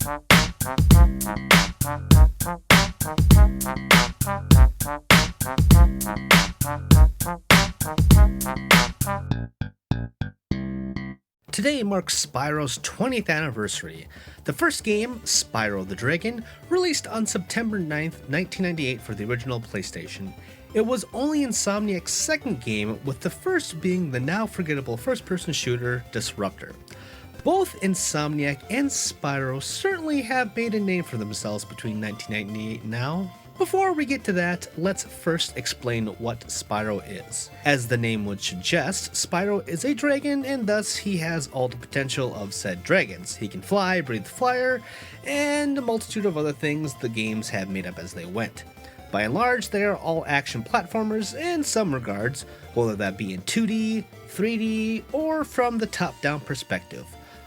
Today marks Spyro's 20th anniversary. The first game, Spyro the Dragon, released on September 9th, 1998 for the original PlayStation. It was only Insomniac's second game, with the first being the now forgettable first-person shooter, Disruptor. Both Insomniac and Spyro certainly have made a name for themselves between 1998 and now. Before we get to that, let's first explain what Spyro is. As the name would suggest, Spyro is a dragon, and thus he has all the potential of said dragons. He can fly, breathe fire, and a multitude of other things the games have made up as they went. By and large, they are all action platformers in some regards, whether that be in 2D, 3D, or from the top-down perspective.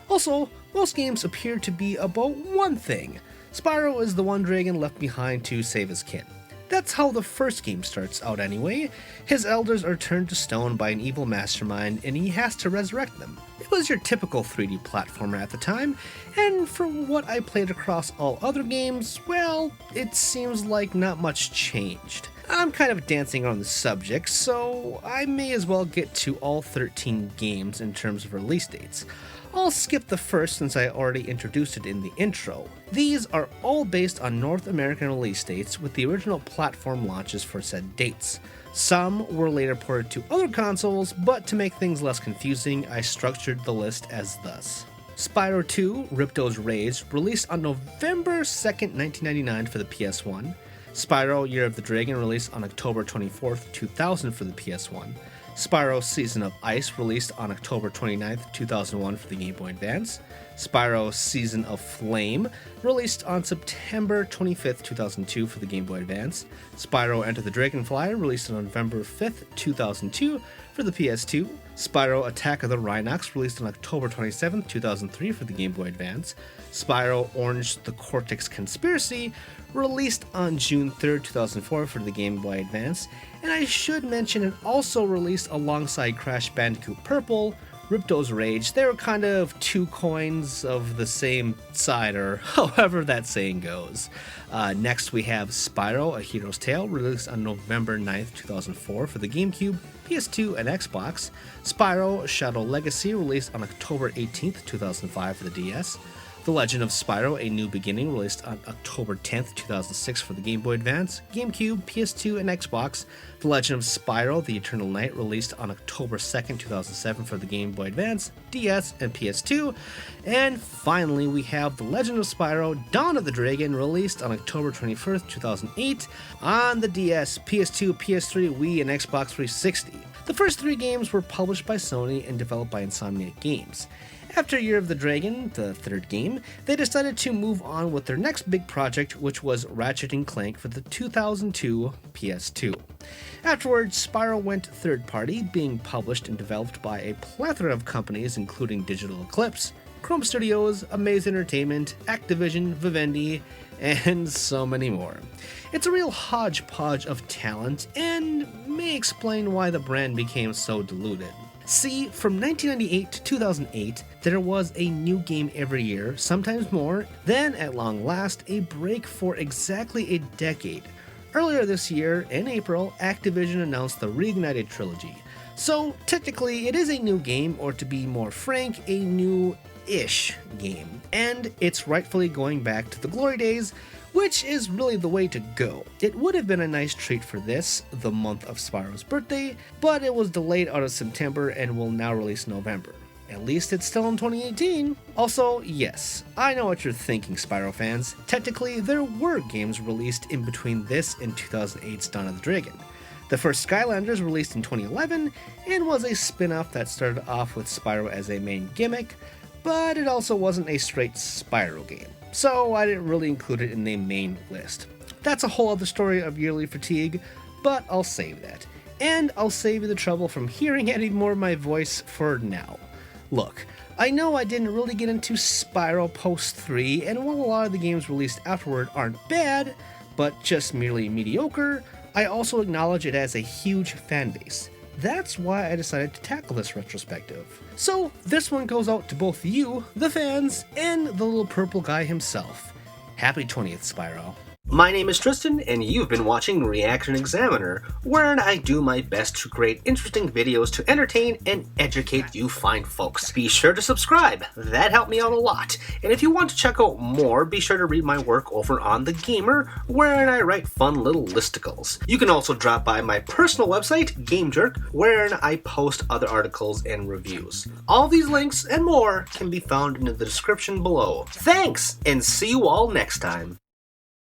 Also, most games appear to be about one thing. Spyro is the one dragon left behind to save his kin. That's how the first game starts out anyway. His elders are turned to stone by an evil mastermind and he has to resurrect them. It was your typical 3D platformer at the time, and from what I played across all other games, well, it seems like not much changed. I'm kind of dancing on the subject, so I may as well get to all 13 games in terms of release dates. I'll skip the first since I already introduced it in the intro. These are all based on North American release dates with the original platform launches for said dates. Some were later ported to other consoles, but to make things less confusing, I structured the list as thus. Spyro 2, Ripto's Rage, released on November 2nd, 1999 for the PS1. Spyro Year of the Dragon, released on October 24th, 2000 for the PS1. Spyro Season of Ice, released on October 29th, 2001 for the Game Boy Advance. Spyro Season of Flame, released on September 25th, 2002 for the Game Boy Advance. Spyro Enter the Dragonfly, released on November 5th, 2002 for the PS2. Spyro Attack of the Rhinox, released on October 27th, 2003 for the Game Boy Advance. Spyro Orange the Cortex Conspiracy, released on June 3rd, 2004 for the Game Boy Advance. And I should mention it also released alongside Crash Bandicoot Purple, Ripto's Rage. They were kind of two coins of the same side, or however that saying goes. Next we have Spyro A Hero's Tale, released on November 9th, 2004 for the GameCube, PS2, and Xbox. Spyro Shadow Legacy, released on October 18th, 2005 for the DS. The Legend of Spyro A New Beginning, released on October 10th, 2006 for the Game Boy Advance, GameCube, PS2, and Xbox. The Legend of Spyro The Eternal Night, released on October 2nd, 2007 for the Game Boy Advance, DS, and PS2. And finally, we have The Legend of Spyro Dawn of the Dragon, released on October 21st, 2008 on the DS, PS2, PS3, Wii, and Xbox 360. The first three games were published by Sony and developed by Insomniac Games. After Year of the Dragon, the third game, they decided to move on with their next big project, which was Ratchet & Clank for the 2002 PS2. Afterwards, Spyro went third party, being published and developed by a plethora of companies including Digital Eclipse, Chrome Studios, Amaze Entertainment, Activision, Vivendi, and so many more. It's a real hodgepodge of talent, and may explain why the brand became so diluted. See, from 1998 to 2008, there was a new game every year, sometimes more, then at long last, a break for exactly a decade. Earlier this year, in April, Activision announced the Reignited trilogy. So, technically, it is a new game, or to be more frank, a new-ish game. And it's rightfully going back to the glory days, which is really the way to go. It would have been a nice treat for this, the month of Spyro's birthday, but it was delayed out of September and will now release in November. At least it's still in 2018. Also, yes, I know what you're thinking, Spyro fans. Technically, there were games released in between this and 2008's Dawn of the Dragon. The first Skylanders released in 2011 and was a spin-off that started off with Spyro as a main gimmick, but it also wasn't a straight Spyro game, so I didn't really include it in the main list. That's a whole other story of yearly fatigue, but I'll save that. And I'll save you the trouble from hearing any more of my voice for now. Look, I know I didn't really get into Spyro post 3, and while a lot of the games released afterward aren't bad, but just merely mediocre, I also acknowledge it has a huge fanbase. That's why I decided to tackle this retrospective. So this one goes out to both you, the fans, and the little purple guy himself. Happy 20th, Spyro. My name is Tristan, and you've been watching ReActionExaminer, wherein I do my best to create interesting videos to entertain and educate you fine folks. Be sure to subscribe, that helped me out a lot. And if you want to check out more, be sure to read my work over on The Gamer, wherein I write fun little listicles. You can also drop by my personal website, GameJerk, wherein I post other articles and reviews. All these links and more can be found in the description below. Thanks, and see you all next time.